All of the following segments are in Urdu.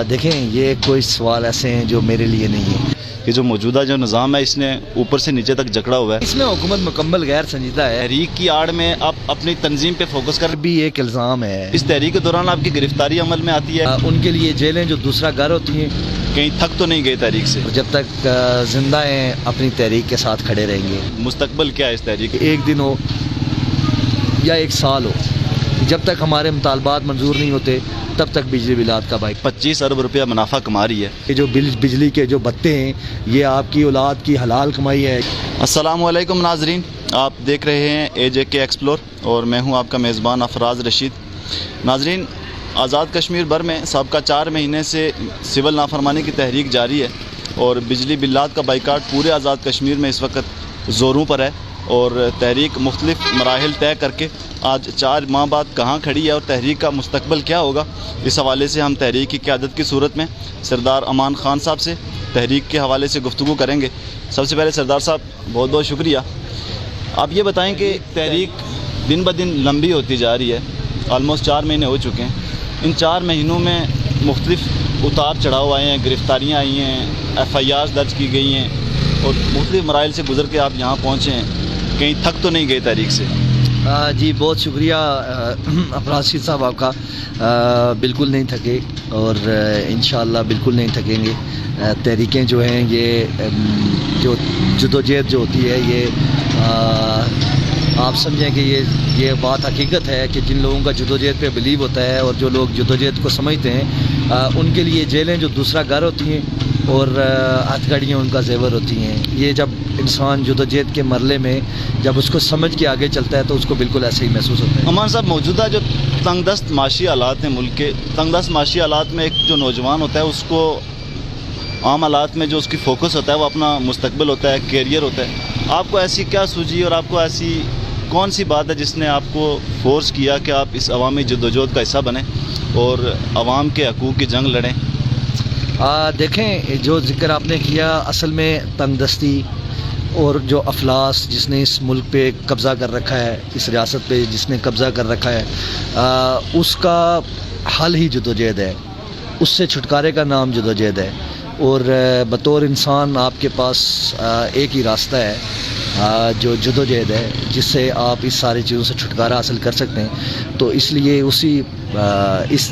دیکھیں یہ کوئی سوال ایسے ہیں جو میرے لیے نہیں ہے کہ جو موجودہ جو نظام ہے اس نے اوپر سے نیچے تک جکڑا ہوا ہے. اس میں حکومت مکمل غیر سنجیدہ ہے. تحریک کی آڑ میں آپ اپنی تنظیم پہ فوکس کر بھی ایک الزام ہے. اس تحریک کے دوران آپ کی گرفتاری عمل میں آتی ہے. ان کے لیے جیلیں جو دوسرا گھر ہوتی ہیں. کہیں تھک تو نہیں گئے تحریک سے؟ جب تک زندہ ہیں اپنی تحریک کے ساتھ کھڑے رہیں گے. مستقبل کیا ہے اس تحریک؟ ایک دن ہو یا ایک سال ہو، جب تک ہمارے مطالبات منظور نہیں ہوتے تب تک بجلی بلات کا 25 ارب روپیہ منافع کما رہی ہے. یہ جو بجلی کے جو بتے ہیں یہ آپ کی اولاد کی حلال کمائی ہے. السلام علیکم ناظرین، آپ دیکھ رہے ہیں AJK ایکسپلور اور میں ہوں آپ کا میزبان افراز رشید. ناظرین، آزاد کشمیر بھر میں سابقہ 4 مہینے سے سول نافرمانی کی تحریک جاری ہے اور بجلی بلات کا بائیکاٹ پورے آزاد کشمیر میں اس وقت زوروں پر ہے اور تحریک مختلف مراحل طے کر کے آج 4 ماہ بعد کہاں کھڑی ہے اور تحریک کا مستقبل کیا ہوگا، اس حوالے سے ہم تحریک کی قیادت کی صورت میں سردار امان خان صاحب سے تحریک کے حوالے سے گفتگو کریں گے. سب سے پہلے سردار صاحب بہت بہت شکریہ. آپ یہ بتائیں کہ تحریک دن بدن لمبی ہوتی جا رہی ہے، آلموسٹ 4 مہینے ہو چکے ہیں. ان 4 مہینوں میں مختلف اتار چڑھاؤ آئے ہیں، گرفتاریاں آئی ہیں، FIRs درج کی گئی ہیں اور مختلف مراحل سے گزر کے آپ یہاں پہنچے ہیں. کہیں تھک تو نہیں گئے تحریک سے؟ جی بہت شکریہ افراز رشید صاحب آپ کا. بالکل نہیں تھکے اور انشاءاللہ بالکل نہیں تھکیں گے. تحریکیں جو ہیں یہ جو جدوجہد جو ہوتی ہے یہ آپ سمجھیں کہ یہ بات حقیقت ہے کہ جن لوگوں کا جدوجہد پہ بلیو ہوتا ہے اور جو لوگ جدوجہد کو سمجھتے ہیں ان کے لیے جیلیں جو دوسرا گھر ہوتی ہیں اور ہتھ گھڑیاں ان کا زیور ہوتی ہیں. یہ جب انسان جدوجہد کے مرحلے میں جب اس کو سمجھ کے آگے چلتا ہے تو اس کو بالکل ایسے ہی محسوس ہوتا ہے. امان صاحب، موجودہ جو تنگ دست معاشی حالات ہیں ملک کے، تنگ دست معاشی حالات میں ایک جو نوجوان ہوتا ہے اس کو عام حالات میں جو اس کی فوکس ہوتا ہے وہ اپنا مستقبل ہوتا ہے، کیریئر ہوتا ہے. آپ کو ایسی کیا سوچی اور آپ کو ایسی کون سی بات ہے جس نے آپ کو فورس کیا کہ آپ اس عوامی جدوجہد کا حصہ بنیں اور عوام کے حقوق کی جنگ لڑیں؟ دیکھیں، جو ذکر آپ نے کیا اصل میں تنگ دستی اور جو افلاس جس نے اس ملک پہ قبضہ کر رکھا ہے، اس ریاست پہ جس نے قبضہ کر رکھا ہے، اس کا حل ہی جدوجہد ہے. اس سے چھٹکارے کا نام جدوجہد ہے اور بطور انسان آپ کے پاس ایک ہی راستہ ہے جو جدوجہد ہے، جس سے آپ اس ساری چیزوں سے چھٹکارا حاصل کر سکتے ہیں. تو اس لیے اس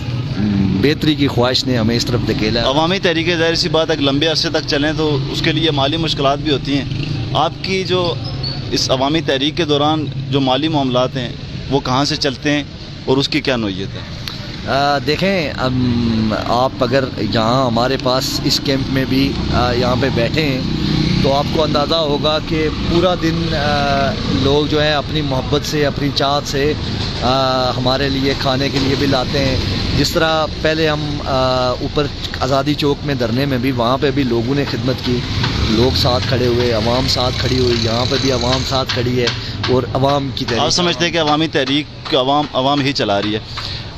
بہتری کی خواہش نے ہمیں اس طرف دھکیلا. عوامی تحریکیں ظاہر سی بات ہے کہ لمبے عرصے تک چلیں تو اس کے لیے مالی مشکلات بھی ہوتی ہیں. آپ کی جو اس عوامی تحریک کے دوران جو مالی معاملات ہیں وہ کہاں سے چلتے ہیں اور اس کی کیا نوعیت ہے؟ دیکھیں، آپ اگر یہاں ہمارے پاس اس کیمپ میں بھی یہاں پہ بیٹھے ہیں تو آپ کو اندازہ ہوگا کہ پورا دن لوگ جو ہیں اپنی محبت سے، اپنی چاہت سے ہمارے لیے کھانے کے لیے بھی لاتے ہیں. جس طرح پہلے ہم اوپر آزادی چوک میں دھرنے میں بھی وہاں پہ بھی لوگوں نے خدمت کی، لوگ ساتھ کھڑے ہوئے، عوام ساتھ کھڑی ہوئی. یہاں پہ بھی عوام ساتھ کھڑی ہے اور عوام کی تحریک. آپ سمجھتے ہیں کہ عوامی تحریک عوام ہی چلا رہی ہے؟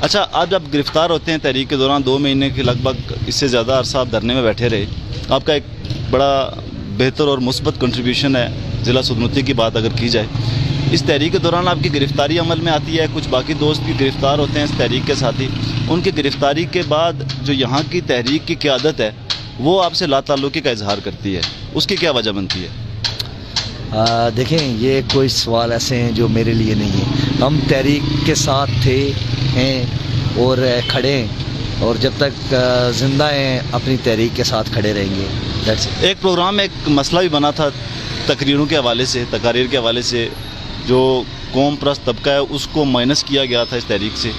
اچھا، آپ جب گرفتار ہوتے ہیں تحریک کے دوران 2 مہینے کے لگ بھگ اس سے زیادہ عرصہ آپ دھرنے میں بیٹھے رہے، آپ کا ایک بڑا بہتر اور مثبت کنٹریبیوشن ہے ضلع سدمتی کی بات اگر کی جائے. اس تحریک کے دوران آپ کی گرفتاری عمل میں آتی ہے، کچھ باقی دوست بھی گرفتار ہوتے ہیں اس تحریک کے ساتھی. ان کی گرفتاری کے بعد جو یہاں کی تحریک کی قیادت ہے وہ آپ سے لا تعلقی کا اظہار کرتی ہے، اس کی کیا وجہ بنتی ہے؟ دیکھیں، یہ کوئی سوال ایسے ہیں جو میرے لیے نہیں ہے. ہم تحریک کے ساتھ تھے، ہیں اور کھڑے ہیں اور جب تک زندہ ہیں اپنی تحریک کے ساتھ کھڑے رہیں گے. ایک پروگرام میں ایک مسئلہ بھی بنا تھا تقریر کے حوالے سے جو قوم پرست طبقہ ہے اس کو مائنس کیا گیا تھا اس تحریک سے.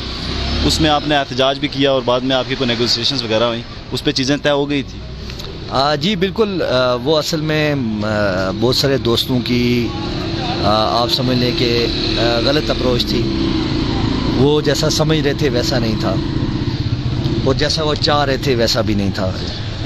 اس میں آپ نے احتجاج بھی کیا اور بعد میں آپ کی کوئی نیگوسیشنز وغیرہ ہوئیں، اس پہ چیزیں طے ہو گئی تھی؟ جی بالکل. وہ اصل میں بہت سارے دوستوں کی آپ سمجھ لیں کہ غلط اپروچ تھی. وہ جیسا سمجھ رہے تھے ویسا نہیں تھا اور جیسا وہ چاہ رہے تھے ویسا بھی نہیں تھا.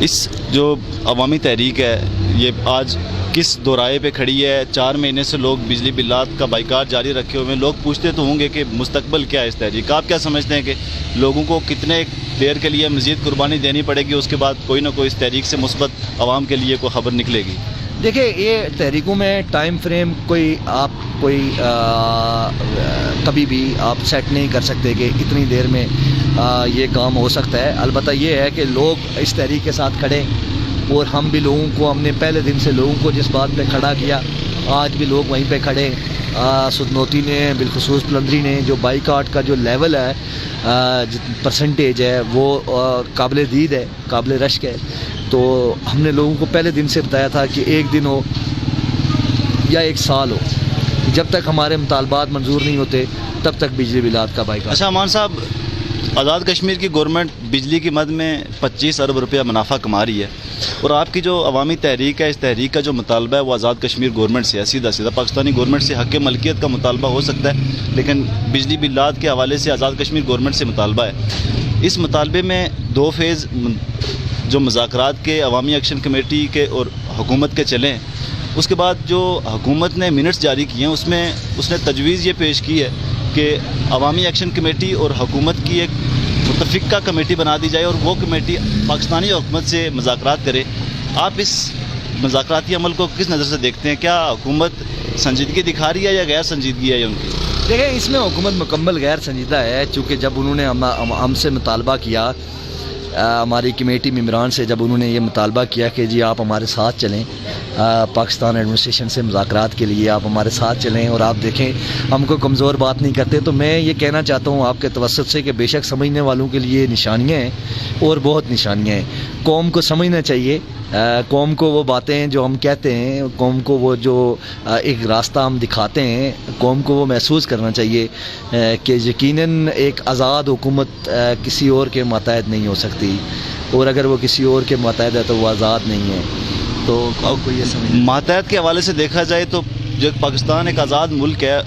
اس جو عوامی تحریک ہے یہ آج کس دورائے پہ کھڑی ہے؟ 4 مہینے سے لوگ بجلی بلات کا بائیکاٹ جاری رکھے ہوئے ہیں. لوگ پوچھتے تو ہوں گے کہ مستقبل کیا ہے اس تحریک کا؟ آپ کیا سمجھتے ہیں کہ لوگوں کو کتنے دیر کے لیے مزید قربانی دینی پڑے گی، اس کے بعد کوئی نہ کوئی اس تحریک سے مثبت عوام کے لیے کوئی خبر نکلے گی؟ دیکھیں یہ تحریکوں میں ٹائم فریم کوئی کبھی بھی آپ سیٹ نہیں کر سکتے کہ اتنی دیر میں یہ کام ہو سکتا ہے. البتہ یہ ہے کہ لوگ اس تحریک کے ساتھ کھڑے، اور ہم بھی لوگوں کو، ہم نے پہلے دن سے لوگوں کو جس بات پہ کھڑا کیا، آج بھی لوگ وہیں پہ کھڑے. سدنوتی نے بالخصوص پلندری نے جو بائیکاٹ کا جو لیول ہے، پرسنٹیج ہے، وہ قابل دید ہے، قابل رشک ہے. تو ہم نے لوگوں کو پہلے دن سے بتایا تھا کہ ایک دن ہو یا ایک سال ہو، جب تک ہمارے مطالبات منظور نہیں ہوتے تب تک بجلی بلات کا بائیکاٹ. اچھا امان صاحب، آزاد کشمیر کی گورنمنٹ بجلی کی مد میں 25 ارب روپیہ منافع کما رہی ہے، اور آپ کی جو عوامی تحریک ہے، اس تحریک کا جو مطالبہ ہے وہ آزاد کشمیر گورنمنٹ سے ہے. سیدھا پاکستانی گورنمنٹ سے حق ملکیت کا مطالبہ ہو سکتا ہے، لیکن بجلی بلات کے حوالے سے آزاد کشمیر گورنمنٹ سے مطالبہ ہے. اس مطالبے میں 2 فیز جو مذاکرات کے عوامی ایکشن کمیٹی کے اور حکومت کے چلیں، اس کے بعد جو حکومت نے منٹس جاری کیے ہیں اس نے تجویز یہ پیش کی ہے کہ عوامی ایکشن کمیٹی اور حکومت کی ایک متفقہ کمیٹی بنا دی جائے، اور وہ کمیٹی پاکستانی حکومت سے مذاکرات کرے. آپ اس مذاکراتی عمل کو کس نظر سے دیکھتے ہیں؟ کیا حکومت سنجیدگی دکھا رہی ہے یا غیر سنجیدگی ہے ان کی؟ دیکھیں، اس میں حکومت مکمل غیر سنجیدہ ہے، چونکہ جب انہوں نے ہم سے مطالبہ کیا، ہماری کمیٹی ممبران سے جب انہوں نے یہ مطالبہ کیا کہ جی آپ ہمارے ساتھ چلیں، پاکستان ایڈمنسٹریشن سے مذاکرات کے لیے آپ ہمارے ساتھ چلیں اور آپ دیکھیں ہم کو کمزور بات نہیں کرتے، تو میں یہ کہنا چاہتا ہوں آپ کے توسط سے کہ بے شک سمجھنے والوں کے لیے نشانیاں ہیں اور بہت نشانیاں ہیں. قوم کو سمجھنا چاہیے، قوم کو وہ باتیں جو ہم کہتے ہیں، قوم کو وہ جو ایک راستہ ہم دکھاتے ہیں، قوم کو وہ محسوس کرنا چاہیے کہ یقیناً ایک آزاد حکومت کسی اور کے ماتحت نہیں ہو سکتی، اور اگر وہ کسی اور کے ماتحت ہے تو وہ آزاد نہیں ہے. تو آپ کو یہ سمجھ ماتحت کے حوالے سے دیکھا جائے تو جو پاکستان ایک آزاد ملک ہے،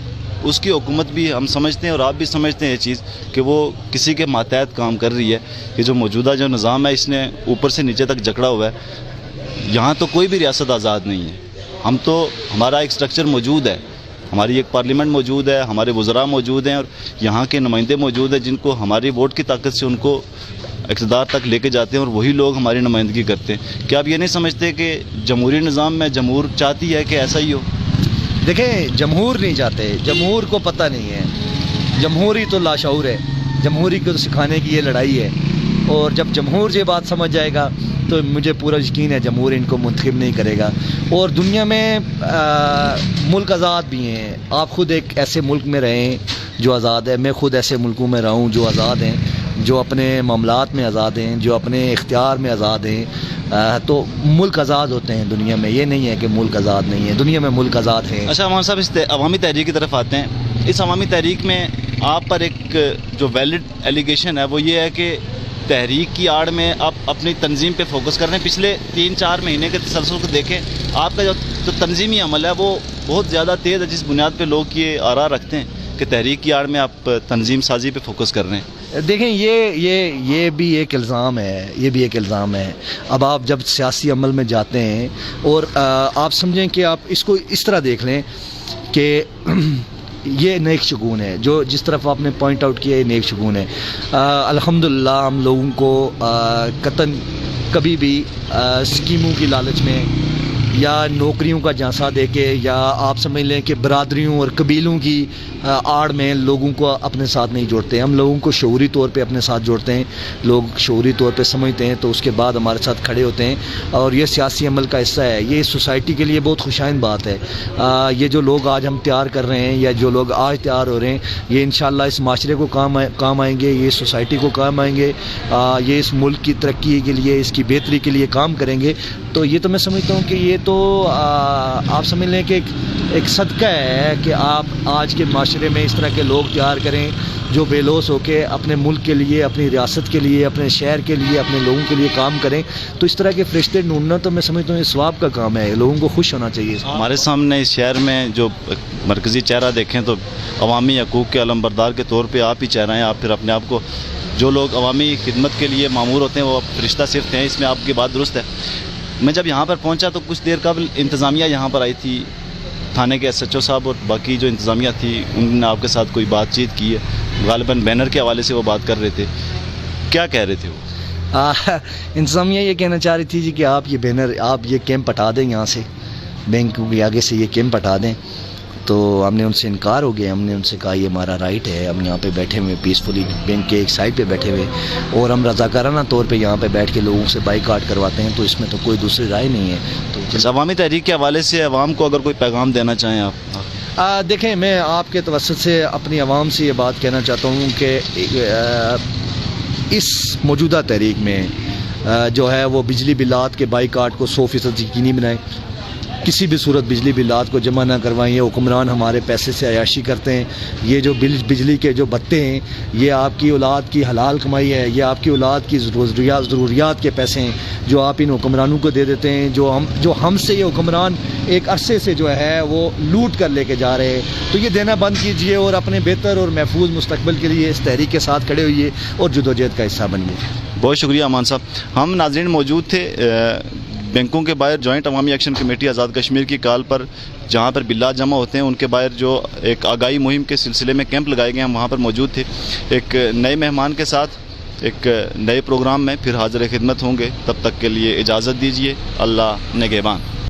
اس کی حکومت بھی ہم سمجھتے ہیں اور آپ بھی سمجھتے ہیں یہ چیز کہ وہ کسی کے ماتحت کام کر رہی ہے. کہ جو موجودہ جو نظام ہے اس نے اوپر سے نیچے تک جکڑا ہوا ہے. یہاں تو کوئی بھی ریاست آزاد نہیں ہے. ہمارا ایک سٹرکچر موجود ہے، ہماری ایک پارلیمنٹ موجود ہے، ہمارے وزراء موجود ہیں، اور یہاں کے نمائندے موجود ہیں جن کو ہماری ووٹ کی طاقت سے ان کو اقتدار تک لے کے جاتے ہیں، اور وہی لوگ ہماری نمائندگی کرتے ہیں. کیا آپ یہ نہیں سمجھتے کہ جمہوری نظام میں جمہور چاہتی ہے کہ ایسا ہی ہو؟ دیکھیں، جمہور نہیں چاہتے، جمہور کو پتہ نہیں ہے، جمہوری تو لاشعور ہے، جمہوری کو سکھانے کی یہ لڑائی ہے. اور جب جمہور یہ بات سمجھ جائے گا تو مجھے پورا یقین ہے جمہور ان کو منتخب نہیں کرے گا. اور دنیا میں ملک آزاد بھی ہیں، آپ خود ایک ایسے ملک میں رہیں جو آزاد ہے، میں خود ایسے ملکوں میں رہا ہوں جو آزاد ہیں، جو اپنے معاملات میں آزاد ہیں، جو اپنے اختیار میں آزاد ہیں. تو ملک آزاد ہوتے ہیں دنیا میں، یہ نہیں ہے کہ ملک آزاد نہیں ہے، دنیا میں ملک آزاد ہیں. اچھا امان صاحب، اس عوامی تحریک کی طرف آتے ہیں. اس عوامی تحریک میں آپ پر ایک جو ویلڈ ایلیگیشن ہے وہ یہ ہے کہ تحریک کی آڑ میں آپ اپنی تنظیم پہ فوکس کر رہے ہیں. پچھلے 3-4 مہینے کے تسلسل کو دیکھیں، آپ کا جو تنظیمی عمل ہے وہ بہت زیادہ تیز ہے، جس بنیاد پہ لوگ یہ آراء رکھتے ہیں کہ تحریک کی آڑ میں آپ تنظیم سازی پہ فوکس کر رہے ہیں. دیکھیں، یہ بھی ایک الزام ہے، یہ بھی ایک الزام ہے. اب آپ جب سیاسی عمل میں جاتے ہیں اور آپ سمجھیں کہ آپ اس کو اس طرح دیکھ لیں کہ یہ نیک شگون ہے، جو جس طرف آپ نے پوائنٹ آؤٹ کیا، یہ نیک شگون ہے. الحمدللہ ہم لوگوں کو قطعاً کبھی بھی اسکیموں کی لالچ میں یا نوکریوں کا جھانسا دے کے، یا آپ سمجھ لیں کہ برادریوں اور قبیلوں کی آڑ میں لوگوں کو اپنے ساتھ نہیں جوڑتے. ہم لوگوں کو شعوری طور پہ اپنے ساتھ جوڑتے ہیں، لوگ شعوری طور پہ سمجھتے ہیں تو اس کے بعد ہمارے ساتھ کھڑے ہوتے ہیں، اور یہ سیاسی عمل کا حصہ ہے. یہ سوسائٹی کے لیے بہت خوشائند بات ہے. یہ جو لوگ آج ہم تیار کر رہے ہیں، یا جو لوگ آج تیار ہو رہے ہیں، یہ انشاءاللہ اس معاشرے کو کام آئیں گے، یہ سوسائٹی کو کام آئیں گے، یہ اس ملک کی ترقی کے لیے، اس کی بہتری کے لیے کام کریں گے. تو یہ تو میں سمجھتا ہوں کہ یہ تو آپ سمجھ لیں کہ ایک صدقہ ہے کہ آپ آج کے معاشرے میں اس طرح کے لوگ تیار کریں جو بے لوث ہو کے اپنے ملک کے لیے، اپنی ریاست کے لیے، اپنے شہر کے لیے، اپنے لوگوں کے لیے کام کریں. تو اس طرح کے فرشتے ڈھونڈنا تو میں سمجھتا ہوں یہ ثواب کا کام ہے، لوگوں کو خوش ہونا چاہیے. ہمارے سامنے اس شہر میں جو مرکزی چہرہ دیکھیں تو عوامی حقوق کے علمبردار کے طور پہ آپ ہی چہرہ ہیں. آپ پھر اپنے آپ کو، جو لوگ عوامی خدمت کے لیے مامور ہوتے ہیں وہ فرشتہ صرف ہیں، اس میں آپ کی بات درست ہے. میں جب یہاں پر پہنچا تو کچھ دیر قبل انتظامیہ یہاں پر آئی تھی، تھانے کے SHO صاحب اور باقی جو انتظامیہ تھی، انہوں نے آپ کے ساتھ کوئی بات چیت کی ہے؟ غالباً بینر کے حوالے سے وہ بات کر رہے تھے، کیا کہہ رہے تھے وہ؟ انتظامیہ یہ کہنا چاہ رہی تھی جی کہ آپ یہ بینر، آپ یہ کیمپ ہٹا دیں یہاں سے، بینک کے آگے سے یہ کیمپ ہٹا دیں. تو ہم نے ان سے انکار ہو گیا. ہم نے ان سے کہا یہ ہمارا رائٹ ہے, ہم یہاں پہ بیٹھے ہوئے پیسفلی بینک کے ایک سائڈ پہ بیٹھے ہوئے, اور ہم رضاکارانہ طور پہ یہاں پہ بیٹھ کے لوگوں سے بائیکاٹ کرواتے ہیں, تو اس میں تو کوئی دوسری رائے نہیں ہے. تو عوامی تحریک کے حوالے سے عوام کو اگر کوئی پیغام دینا چاہیں آپ؟ دیکھیں, میں آپ کے توسط سے اپنی عوام سے یہ بات کہنا چاہتا ہوں کہ اس موجودہ تحریک میں جو ہے وہ بجلی بلات کے بائیکاٹ کو 100% یقینی بنائیں. کسی بھی صورت بجلی بلات کو جمع نہ کروائیں. یہ حکمران ہمارے پیسے سے عیاشی کرتے ہیں. یہ جو بجلی کے جو بتے ہیں یہ آپ کی اولاد کی حلال کمائی ہے. یہ آپ کی اولاد کی ضروریات کے پیسے ہیں جو آپ ان حکمرانوں کو دے دیتے ہیں, جو ہم سے یہ حکمران ایک عرصے سے جو ہے وہ لوٹ کر لے کے جا رہے ہیں. تو یہ دینا بند کیجئے اور اپنے بہتر اور محفوظ مستقبل کے لیے اس تحریک کے ساتھ کھڑے ہوئیے اور جدوجہد کا حصہ بنیے. بہت شکریہ امان صاحب. ہم ناظرین موجود تھے بینکوں کے باہر جوائنٹ عوامی ایکشن کمیٹی آزاد کشمیر کی کال پر, جہاں پر بلات جمع ہوتے ہیں ان کے باہر جو ایک آگاہی مہم کے سلسلے میں کیمپ لگائے گئے ہیں, ہم وہاں پر موجود تھے. ایک نئے مہمان کے ساتھ ایک نئے پروگرام میں پھر حاضر خدمت ہوں گے. تب تک کے لیے اجازت دیجیے. اللہ نگہبان.